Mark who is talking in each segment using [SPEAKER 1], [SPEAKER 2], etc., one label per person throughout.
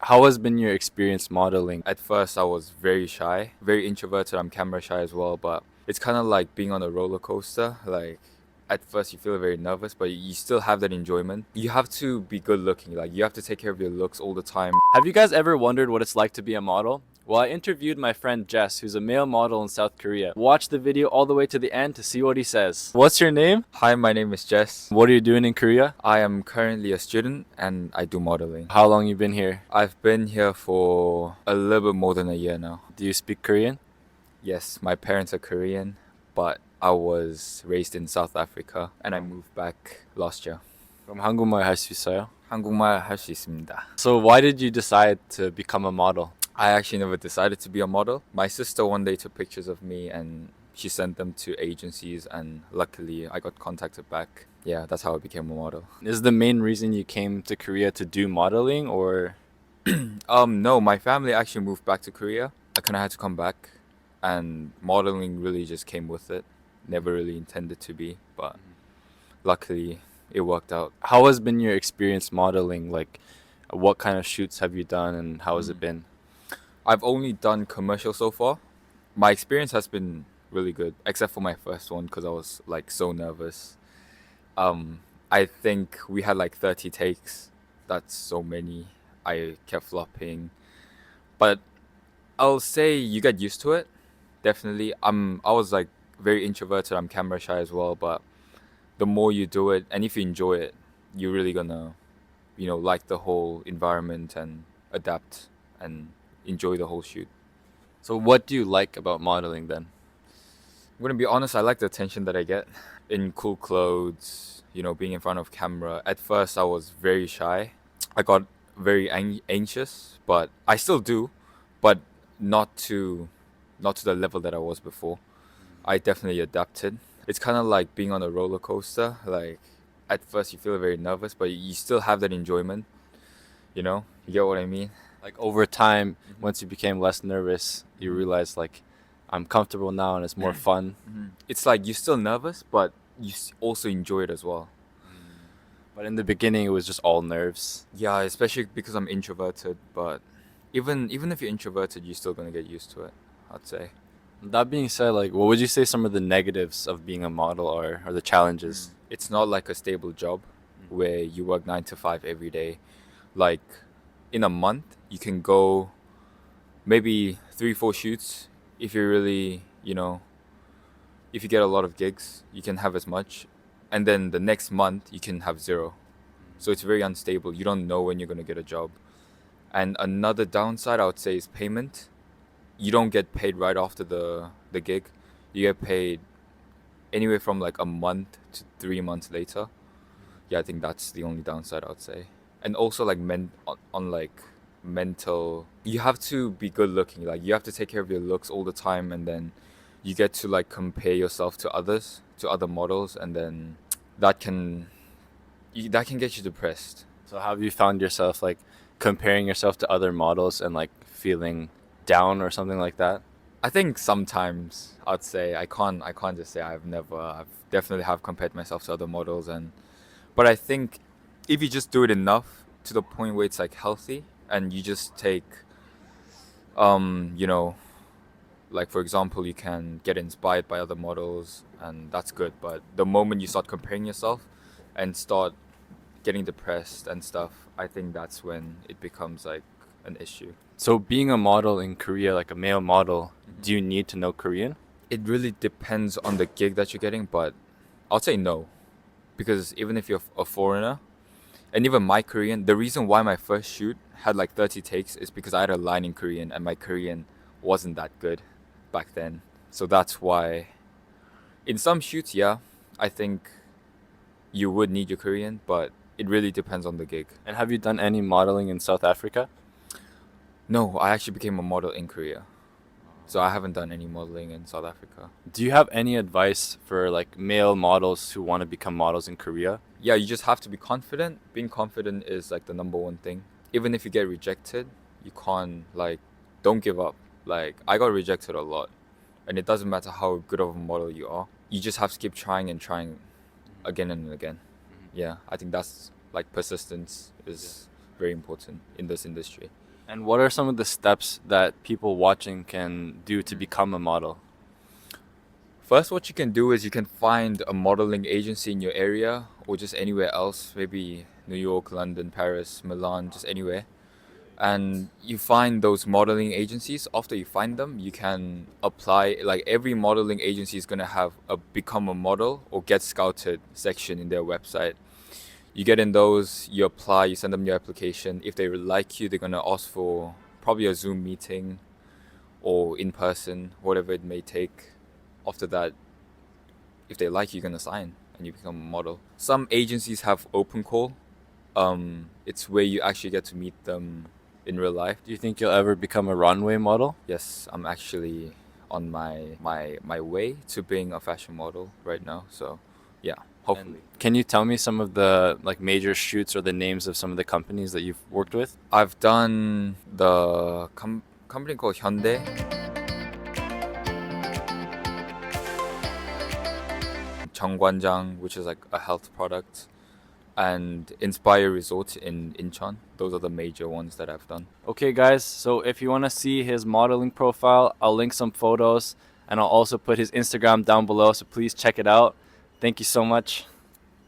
[SPEAKER 1] How has been your experience modeling?
[SPEAKER 2] At first, I was very shy, very introverted. I'm camera shy as well, but it's kind of like being on a roller coaster. Like, at first, you feel very nervous, but you still have that enjoyment. You have to be good looking. Like, you have to take care of your looks all the time.
[SPEAKER 1] Have you guys ever wondered what it's like to be a model? Well, I interviewed my friend Jess, who's a male model in South Korea. Watch the video all the way to the end to see what he says. What's your name?
[SPEAKER 2] Hi, my name is Jess.
[SPEAKER 1] What are you doing in Korea?
[SPEAKER 2] I am currently a student and I do modeling.
[SPEAKER 1] How long you been here?
[SPEAKER 2] I've been here for a little bit more than a year now.
[SPEAKER 1] Do you speak Korean?
[SPEAKER 2] Yes, my parents are Korean, but I was raised in South Africa and I moved back last year.
[SPEAKER 1] 그럼 한국말 할 수 있어요?
[SPEAKER 2] 한국말 할 수 있습니다.
[SPEAKER 1] So why did you decide to become a model?
[SPEAKER 2] I actually never decided to be a model. My sister one day took pictures of me and she sent them to agencies and luckily I got contacted back. Yeah, that's how I became a model.
[SPEAKER 1] Is the main reason you came to Korea to do modeling or
[SPEAKER 2] No, my family actually moved back to Korea. I kind of had to come back and modeling really just came with it. Never really intended to be, but luckily it worked out.
[SPEAKER 1] how has been your experience modeling? Like what kind of shoots have you done and how has it been?
[SPEAKER 2] I've only done commercial so far. My experience has been really good, except for my first one because I was like so nervous. I think we had like 30 takes. That's so many. I kept flopping, but I'll say you get used to it. Definitely. I was like very introverted. I'm camera shy as well, but the more you do it, and if you enjoy it, you're really gonna, like the whole environment and adapt and enjoy the whole shoot.
[SPEAKER 1] So what do you like about modeling then?
[SPEAKER 2] I'm gonna be honest, I like the attention that I get in cool clothes, being in front of camera. At first, I was very shy. I got very anxious, but I still do, but not to not to the level that I was before. I definitely adapted. It's kind of like being on a roller coaster. Like at first, you feel very nervous, but you still have that enjoyment. You get what I mean?
[SPEAKER 1] Like over time, once you became less nervous, you realized like I'm comfortable now and it's more fun.
[SPEAKER 2] It's like you're still nervous, but you also enjoy it as well.
[SPEAKER 1] But in the beginning, it was just all nerves.
[SPEAKER 2] Yeah, especially because I'm introverted. But even if you're introverted, you're still gonna get used to it, I'd say.
[SPEAKER 1] That being said, like, what would you say some of the negatives of being a model are, or the challenges?
[SPEAKER 2] It's not like a stable job where you work 9 to 5 every day. Like in a month, you can go maybe 3, 4 shoots if you really, if you get a lot of gigs, you can have as much, and then the next month you can have zero. So it's very unstable. You don't know when you're gonna get a job. And another downside I would say is payment. You don't get paid right after the gig. You get paid anywhere from like a month to 3 months later. Yeah, I think that's the only downside I would say. And also like on like mental, you have to be good looking. Like you have to take care of your looks all the time, and then you get to like compare yourself to others, to other models, and then that can that can get you depressed.
[SPEAKER 1] So have you found yourself like comparing yourself to other models and like feeling down or something like that?
[SPEAKER 2] I think sometimes I'd say I can't just say I've definitely have compared myself to other models, and but I think if you just do it enough to the point where it's like healthy and you just take um you know like for example you can get inspired by other models and that's good, but the moment you start comparing yourself and start getting depressed and stuff, I think that's when it becomes like an issue.
[SPEAKER 1] So being a model in Korea, like a male model, do you need to know Korean?
[SPEAKER 2] It really depends on the gig that you're getting, but I'll say no, because even if you're a foreigner, and even my Korean, the reason why my first shoot had like 30 takes is because I had a line in Korean and my Korean wasn't that good back then. So that's why in some shoots, yeah, I think you would need your Korean, but it really depends on the gig.
[SPEAKER 1] And have you done any modeling in South Africa?
[SPEAKER 2] No, I actually became a model in Korea. So I haven't done any modeling in South Africa.
[SPEAKER 1] Do you have any advice for like male models who want to become models in Korea?
[SPEAKER 2] Yeah, you just have to be confident. Being confident is like the number one thing. Even if you get rejected, you can't like don't give up. Like I got rejected a lot, and it doesn't matter how good of a model you are. You just have to keep trying and trying again and again. Yeah, I think that's like persistence is very important in this industry.
[SPEAKER 1] And what are some of the steps that people watching can do to become a model?
[SPEAKER 2] First, what you can do is you can find a modeling agency in your area or just anywhere else, maybe New York, London, Paris, Milan, just anywhere. And you find those modeling agencies. After you find them, you can apply. Like every modeling agency is going to have a become a model or get scouted section in their website. You get in those, you apply, you send them your application. If they like you, they're going to ask for probably a Zoom meeting or in person, whatever it may take. After that, if they like you, you're gonna sign and you become a model. Some agencies have open call. It's where you actually get to meet them in real life.
[SPEAKER 1] Do you think you'll ever become a runway model?
[SPEAKER 2] Yes, I'm actually on my way to being a fashion model right now. So, yeah, hopefully.
[SPEAKER 1] And can you tell me some of the like major shoots or the names of some of the companies that you've worked with?
[SPEAKER 2] I've done the company called Hyundai. 정관장, which is like a health product, and Inspire Resort in Incheon. Those are the major ones that I've done.
[SPEAKER 1] Okay, guys, so if you want to see his modeling profile, I'll link some photos and I'll also put his Instagram down below, so please check it out. Thank you so much.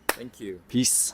[SPEAKER 2] Thank you.
[SPEAKER 1] Peace.